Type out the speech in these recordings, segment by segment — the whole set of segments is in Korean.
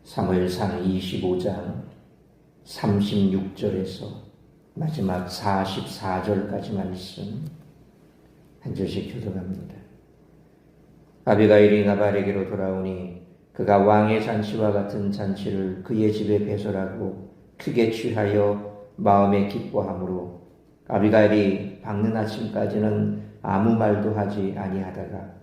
사무엘상 25장 36절에서 마지막 44절까지 말씀 한 절씩 교독합니다. 아비가일이 나발에게로 돌아오니 그가 왕의 잔치와 같은 잔치를 그의 집에 배설하고 크게 취하여 마음에 기뻐하므로 아비가일이 밝는 아침까지는 아무 말도 하지 아니하다가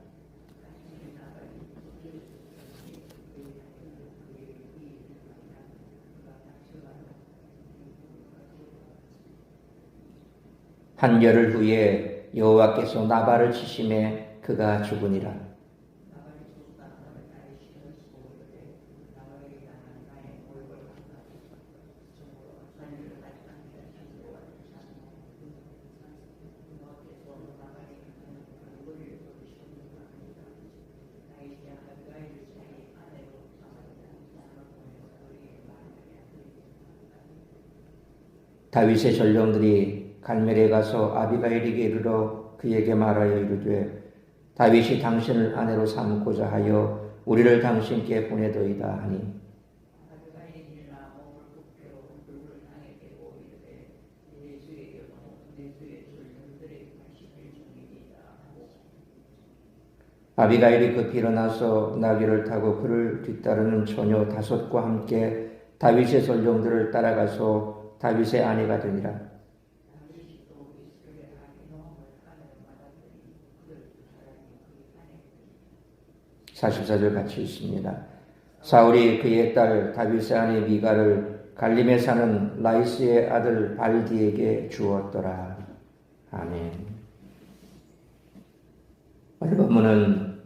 한 열흘 후에 여호와께서 나발을 치심에 그가 죽으니라. 다윗의 전령들이 갈멜에 가서 아비가일에게 이르러 그에게 말하여 이르되 다윗이 당신을 아내로 삼고자 하여 우리를 당신께 보내더이다 하니 아비가일이 급히 일어나서 나귀를 타고 그를 뒤따르는 처녀 5과 함께 다윗의 전령들을 따라가서 다윗의 아내가 되니라. 44절 같이 있습니다. 사울이 그의 딸 다윗의 아내 미가를 갈림에 사는 라이스의 아들 발디에게 주었더라. 아멘. 오늘 본문은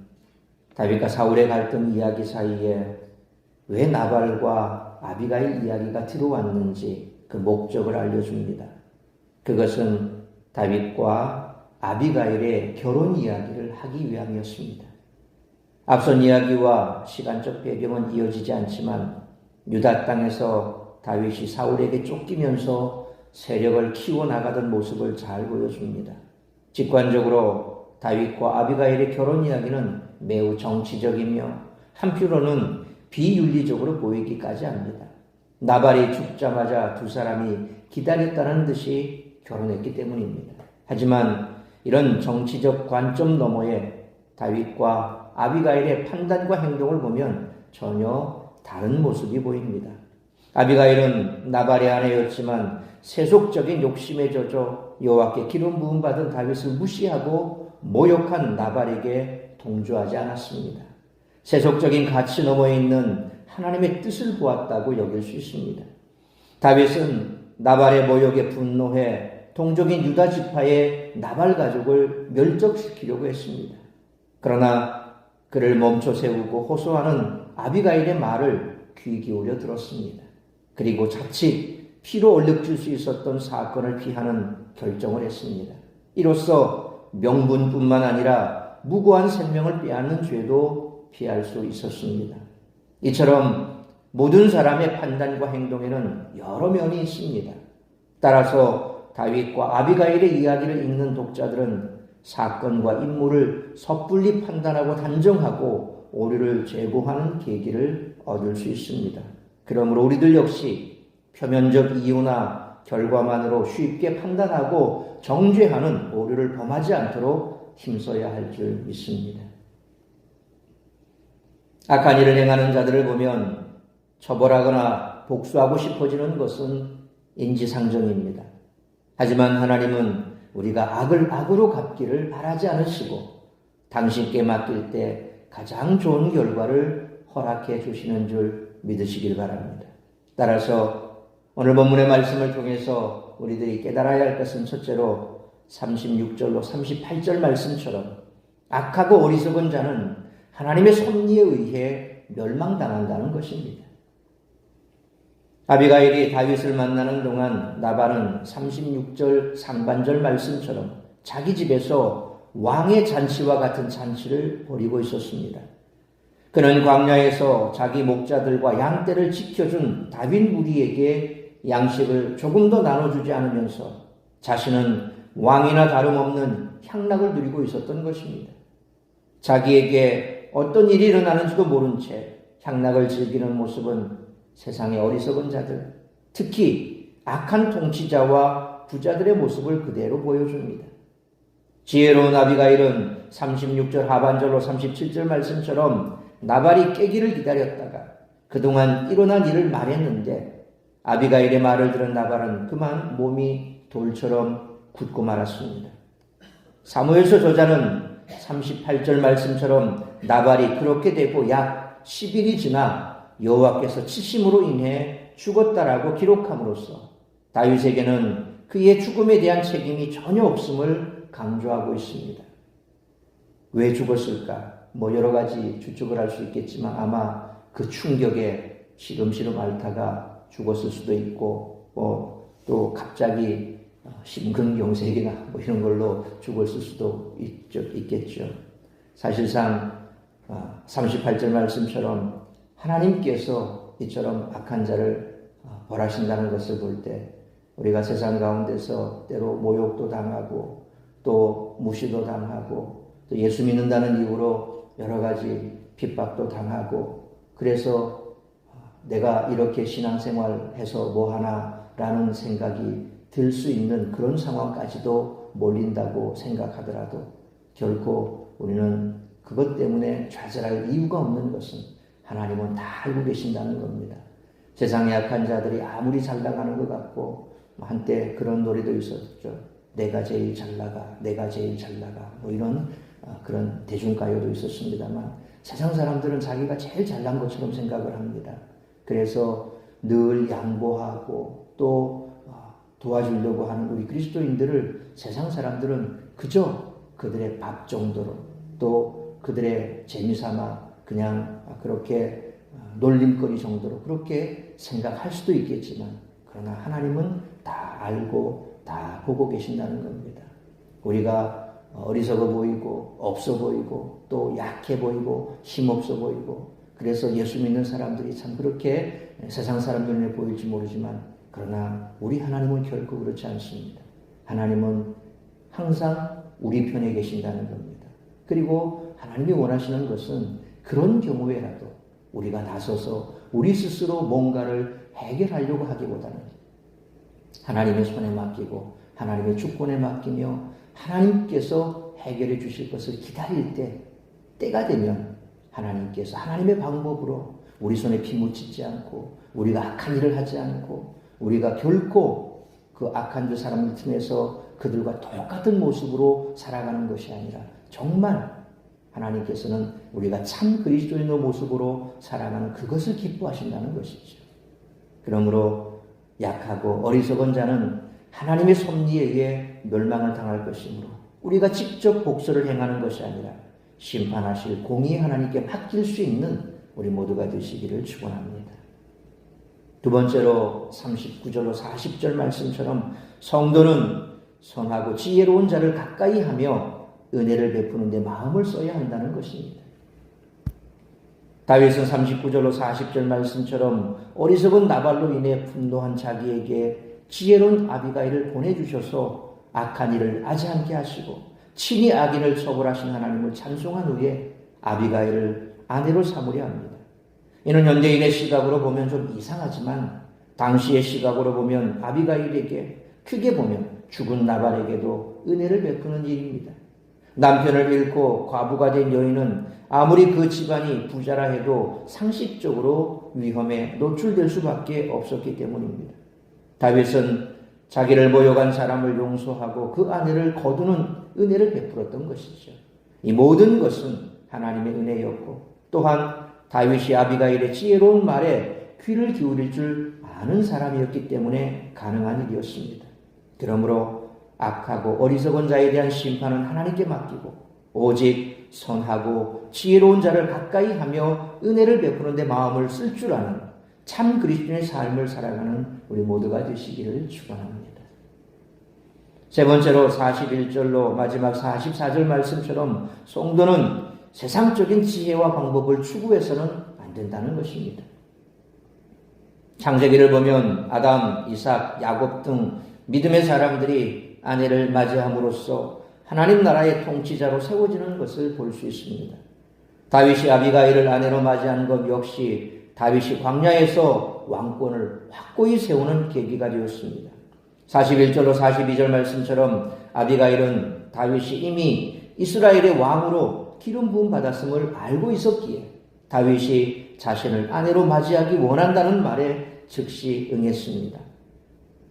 다윗과 사울의 갈등 이야기 사이에 왜 나발과 아비가일 이야기가 들어왔는지 그 목적을 알려줍니다. 그것은 다윗과 아비가일의 결혼 이야기를 하기 위함이었습니다. 앞선 이야기와 시간적 배경은 이어지지 않지만 유다 땅에서 다윗이 사울에게 쫓기면서 세력을 키워나가던 모습을 잘 보여줍니다. 직관적으로 다윗과 아비가일의 결혼 이야기는 매우 정치적이며 한편으로는 비윤리적으로 보이기까지 합니다. 나발이 죽자마자 두 사람이 기다렸다는 듯이 결혼했기 때문입니다. 하지만 이런 정치적 관점 너머에 다윗과 아비가일의 판단과 행동을 보면 전혀 다른 모습이 보입니다. 아비가일은 나발의 아내였지만 세속적인 욕심에 젖어 여호와께 기름 부음 받은 다윗을 무시하고 모욕한 나발에게 동조하지 않았습니다. 세속적인 가치 너머에 있는 하나님의 뜻을 보았다고 여길 수 있습니다. 다윗은 나발의 모욕에 분노해 동족인 유다 지파의 나발 가족을 멸족시키려고 했습니다. 그러나 그를 멈춰 세우고 호소하는 아비가일의 말을 귀 기울여 들었습니다. 그리고 자칫 피로 얼룩질 수 있었던 사건을 피하는 결정을 했습니다. 이로써 명분뿐만 아니라 무고한 생명을 빼앗는 죄도 피할 수 있었습니다. 이처럼 모든 사람의 판단과 행동에는 여러 면이 있습니다. 따라서 다윗과 아비가일의 이야기를 읽는 독자들은 사건과 인물을 섣불리 판단하고 단정하고 오류를 제공하는 계기를 얻을 수 있습니다. 그러므로 우리들 역시 표면적 이유나 결과만으로 쉽게 판단하고 정죄하는 오류를 범하지 않도록 힘써야 할 줄 믿습니다. 악한 일을 행하는 자들을 보면 처벌하거나 복수하고 싶어지는 것은 인지상정입니다. 하지만 하나님은 우리가 악을 악으로 갚기를 바라지 않으시고 당신께 맡길 때 가장 좋은 결과를 허락해 주시는 줄 믿으시길 바랍니다. 따라서 오늘 본문의 말씀을 통해서 우리들이 깨달아야 할 것은 첫째로 36절로 38절 말씀처럼 악하고 어리석은 자는 하나님의 섭리에 의해 멸망당한다는 것입니다. 아비가일이 다윗을 만나는 동안 나발은 36절 상반절 말씀처럼 자기 집에서 왕의 잔치와 같은 잔치를 벌이고 있었습니다. 그는 광야에서 자기 목자들과 양떼를 지켜준 다윗 무리에게 양식을 조금 더 나눠주지 않으면서 자신은 왕이나 다름없는 향락을 누리고 있었던 것입니다. 자기에게 어떤 일이 일어나는지도 모른 채 향락을 즐기는 모습은 세상의 어리석은 자들, 특히 악한 통치자와 부자들의 모습을 그대로 보여줍니다. 지혜로운 아비가일은 36절 하반절로 37절 말씀처럼 나발이 깨기를 기다렸다가 그동안 일어난 일을 말했는데 아비가일의 말을 들은 나발은 그만 몸이 돌처럼 굳고 말았습니다. 사무엘서 저자는 38절 말씀처럼 나발이 그렇게 되고 약 10일이 지나 여호와께서 치심으로 인해 죽었다라고 기록함으로써 다윗에게는 그의 죽음에 대한 책임이 전혀 없음을 강조하고 있습니다. 왜 죽었을까? 여러 가지 추측을 할 수 있겠지만 아마 그 충격에 시름시름 앓다가 죽었을 수도 있고 또 갑자기 심근경색이나 이런 걸로 죽었을 수도 있겠죠. 사실상 38절 말씀처럼 하나님께서 이처럼 악한 자를 벌하신다는 것을 볼 때 우리가 세상 가운데서 때로 모욕도 당하고 또 무시도 당하고 또 예수 믿는다는 이유로 여러 가지 핍박도 당하고 그래서 내가 이렇게 신앙생활해서 뭐하나라는 생각이 들 수 있는 그런 상황까지도 몰린다고 생각하더라도 결코 우리는 그것 때문에 좌절할 이유가 없는 것은 하나님은 다 알고 계신다는 겁니다. 세상의 악한 자들이 아무리 잘 나가는 것 같고 한때 그런 노래도 있었죠. 내가 제일 잘 나가, 내가 제일 잘 나가 이런 그런 대중가요도 있었습니다만 세상 사람들은 자기가 제일 잘난 것처럼 생각을 합니다. 그래서 늘 양보하고 또 도와주려고 하는 우리 그리스도인들을 세상 사람들은 그저 그들의 밥 정도로 또 그들의 재미삼아 그냥 그렇게 놀림거리 정도로 그렇게 생각할 수도 있겠지만 그러나 하나님은 다 알고 다 보고 계신다는 겁니다. 우리가 어리석어 보이고 없어 보이고 또 약해 보이고 힘없어 보이고 그래서 예수 믿는 사람들이 참 그렇게 세상 사람들 눈에 보일지 모르지만 그러나 우리 하나님은 결코 그렇지 않습니다. 하나님은 항상 우리 편에 계신다는 겁니다. 그리고 하나님이 원하시는 것은 그런 경우에라도 우리가 나서서 우리 스스로 뭔가를 해결하려고 하기보다는 하나님의 손에 맡기고 하나님의 주권에 맡기며 하나님께서 해결해 주실 것을 기다릴 때가 되면 하나님께서 하나님의 방법으로 우리 손에 피 묻히지 않고 우리가 악한 일을 하지 않고 우리가 결코 그 악한 그 사람들 틈에서 그들과 똑같은 모습으로 살아가는 것이 아니라 정말 하나님께서는 우리가 참 그리스도인의 모습으로 살아가는 그것을 기뻐하신다는 것이죠. 그러므로 약하고 어리석은 자는 하나님의 섭리에 의해 멸망을 당할 것이므로 우리가 직접 복수를 행하는 것이 아니라 심판하실 공의의 하나님께 맡길 수 있는 우리 모두가 되시기를 축원합니다. 두 번째로 39절로 40절 말씀처럼 성도는 선하고 지혜로운 자를 가까이 하며 은혜를 베푸는 데 마음을 써야 한다는 것입니다. 다윗은 39절로 40절 말씀처럼 어리석은 나발로 인해 분노한 자기에게 지혜로운 아비가일을 보내주셔서 악한 일을 하지 않게 하시고 친히 악인을 처벌하신 하나님을 찬송한 후에 아비가일을 아내로 삼으려 합니다. 이는 현대인의 시각으로 보면 좀 이상하지만 당시의 시각으로 보면 아비가일에게 크게 보면 죽은 나발에게도 은혜를 베푸는 일입니다. 남편을 잃고 과부가 된 여인은 아무리 그 집안이 부자라 해도 상식적으로 위험에 노출될 수밖에 없었기 때문입니다. 다윗은 자기를 모욕한 사람을 용서하고 그 아내를 거두는 은혜를 베풀었던 것이죠. 이 모든 것은 하나님의 은혜였고 또한 다윗이 아비가일의 지혜로운 말에 귀를 기울일 줄 아는 사람이었기 때문에 가능한 일이었습니다. 그러므로 악하고 어리석은 자에 대한 심판은 하나님께 맡기고 오직 선하고 지혜로운 자를 가까이 하며 은혜를 베푸는 데 마음을 쓸 줄 아는 참 그리스도인의 삶을 살아가는 우리 모두가 되시기를 축원합니다. 세 번째로 41절로 마지막 44절 말씀처럼 성도는 세상적인 지혜와 방법을 추구해서는 안 된다는 것입니다. 창세기를 보면 아담, 이삭, 야곱 등 믿음의 사람들이 아내를 맞이함으로써 하나님 나라의 통치자로 세워지는 것을 볼 수 있습니다. 다윗이 아비가일을 아내로 맞이한 것 역시 다윗이 광야에서 왕권을 확고히 세우는 계기가 되었습니다. 41절로 42절 말씀처럼 아비가일은 다윗이 이미 이스라엘의 왕으로 기름 부음 받았음을 알고 있었기에 다윗이 자신을 아내로 맞이하기 원한다는 말에 즉시 응했습니다.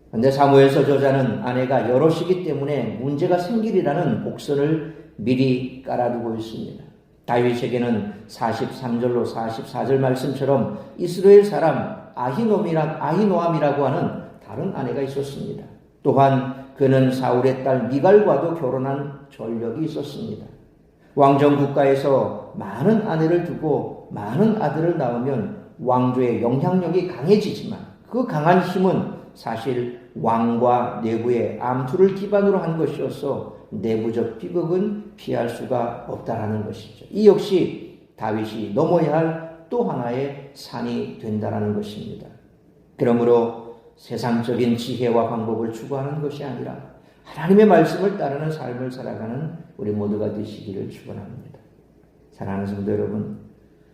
그런데 사무엘서 저자는 아내가 여럿이기 때문에 문제가 생기리라는 곡선을 미리 깔아두고 있습니다. 다윗에게는 43절로 44절 말씀처럼 이스라엘 사람 아히노암이라고 하는 다른 아내가 있었습니다. 또한 그는 사울의 딸 미갈과도 결혼한 전력이 있었습니다. 왕정 국가에서 많은 아내를 두고 많은 아들을 낳으면 왕조의 영향력이 강해지지만 그 강한 힘은 사실 왕과 내부의 암투를 기반으로 한 것이어서 내부적 비극은 피할 수가 없다라는 것이죠. 이 역시 다윗이 넘어야 할 또 하나의 산이 된다라는 것입니다. 그러므로 세상적인 지혜와 방법을 추구하는 것이 아니라 하나님의 말씀을 따르는 삶을 살아가는 우리 모두가 되시기를 축원합니다. 사랑하는 성도 여러분,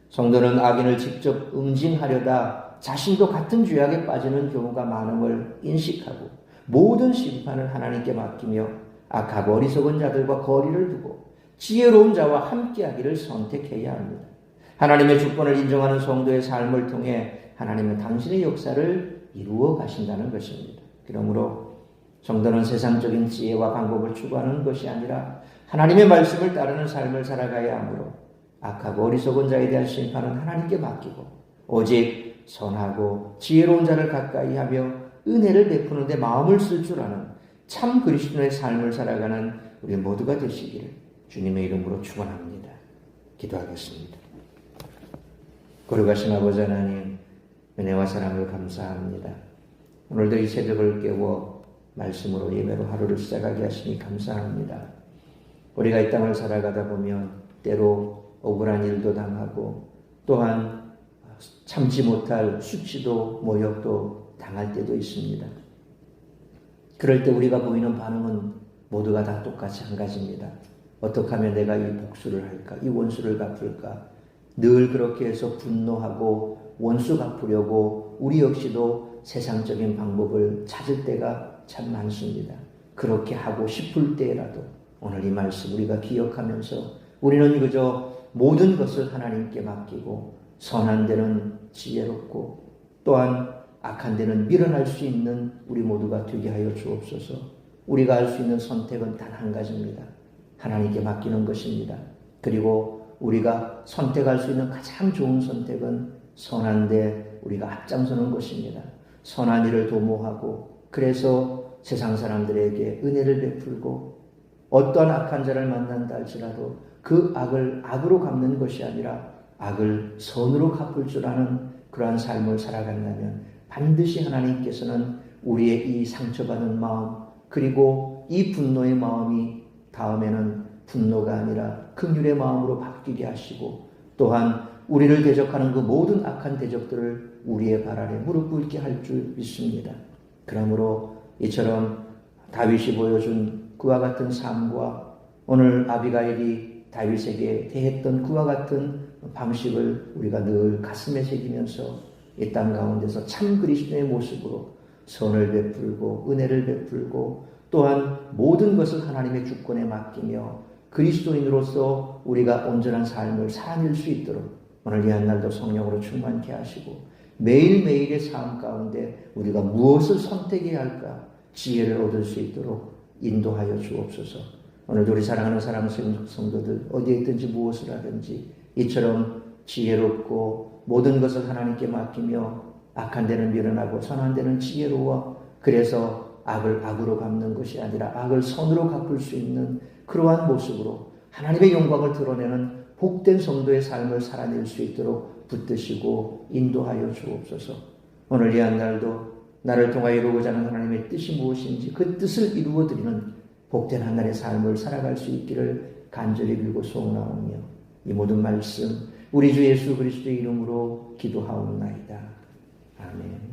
성도는 악인을 직접 응징하려다 자신도 같은 죄악에 빠지는 경우가 많음을 인식하고 모든 심판을 하나님께 맡기며 악하고 어리석은 자들과 거리를 두고 지혜로운 자와 함께하기를 선택해야 합니다. 하나님의 주권을 인정하는 성도의 삶을 통해 하나님은 당신의 역사를 이루어 가신다는 것입니다. 그러므로 성도는 세상적인 지혜와 방법을 추구하는 것이 아니라 하나님의 말씀을 따르는 삶을 살아가야 하므로 악하고 어리석은 자에 대한 심판은 하나님께 맡기고 오직 선하고 지혜로운 자를 가까이 하며 은혜를 베푸는 데 마음을 쓸 줄 아는 참 그리스도의 삶을 살아가는 우리 모두가 되시기를 주님의 이름으로 축원합니다. 기도하겠습니다. 거룩하신 아버지 하나님, 은혜와 사랑을 감사합니다. 오늘도 이 새벽을 깨워 말씀으로 예배로 하루를 시작하게 하시니 감사합니다. 우리가 이 땅을 살아가다 보면 때로 억울한 일도 당하고 또한 참지 못할 수치도 모욕도 당할 때도 있습니다. 그럴 때 우리가 보이는 반응은 모두가 다 똑같이 한 가지입니다. 어떻게 하면 내가 이 복수를 할까? 이 원수를 갚을까? 늘 그렇게 해서 분노하고 원수 갚으려고 우리 역시도 세상적인 방법을 찾을 때가 참 많습니다. 그렇게 하고 싶을 때라도 오늘 이 말씀 우리가 기억하면서 우리는 그저 모든 것을 하나님께 맡기고 선한 데는 지혜롭고 또한 악한 데는 밀어낼 수 있는 우리 모두가 되게 하여 주옵소서. 우리가 할 수 있는 선택은 단 한 가지입니다. 하나님께 맡기는 것입니다. 그리고 우리가 선택할 수 있는 가장 좋은 선택은 선한데 우리가 앞장서는 것입니다. 선한 일을 도모하고 그래서 세상 사람들에게 은혜를 베풀고 어떠한 악한 자를 만난다 할지라도 그 악을 악으로 갚는 것이 아니라 악을 선으로 갚을 줄 아는 그러한 삶을 살아간다면 반드시 하나님께서는 우리의 이 상처받은 마음 그리고 이 분노의 마음이 다음에는 분노가 아니라 긍휼의 마음으로 바뀌게 하시고 또한 우리를 대적하는 그 모든 악한 대적들을 우리의 발 아래 무릎 꿇게 할 줄 믿습니다. 그러므로 이처럼 다윗이 보여준 그와 같은 삶과 오늘 아비가일이 다윗에게 대했던 그와 같은 방식을 우리가 늘 가슴에 새기면서 이 땅 가운데서 참 그리스도의 모습으로 선을 베풀고 은혜를 베풀고 또한 모든 것을 하나님의 주권에 맡기며 그리스도인으로서 우리가 온전한 삶을 살아낼 수 있도록 오늘 이 한날도 성령으로 충만케 하시고 매일매일의 삶 가운데 우리가 무엇을 선택해야 할까 지혜를 얻을 수 있도록 인도하여 주옵소서. 오늘도 우리 사랑하는 사랑스러운 성도들 어디에 있든지 무엇을 하든지 이처럼 지혜롭고 모든 것을 하나님께 맡기며 악한 데는 미련하고 선한 데는 지혜로워 그래서 악을 악으로 갚는 것이 아니라 악을 선으로 갚을 수 있는 그러한 모습으로 하나님의 영광을 드러내는 복된 성도의 삶을 살아낼 수 있도록 붙드시고 인도하여 주옵소서. 오늘 이 한날도 나를 통하여 이루고자 하는 하나님의 뜻이 무엇인지 그 뜻을 이루어드리는 복된 한날의 삶을 살아갈 수 있기를 간절히 빌고 소원하오며 이 모든 말씀 우리 주 예수 그리스도의 이름으로 기도하옵나이다. 아멘.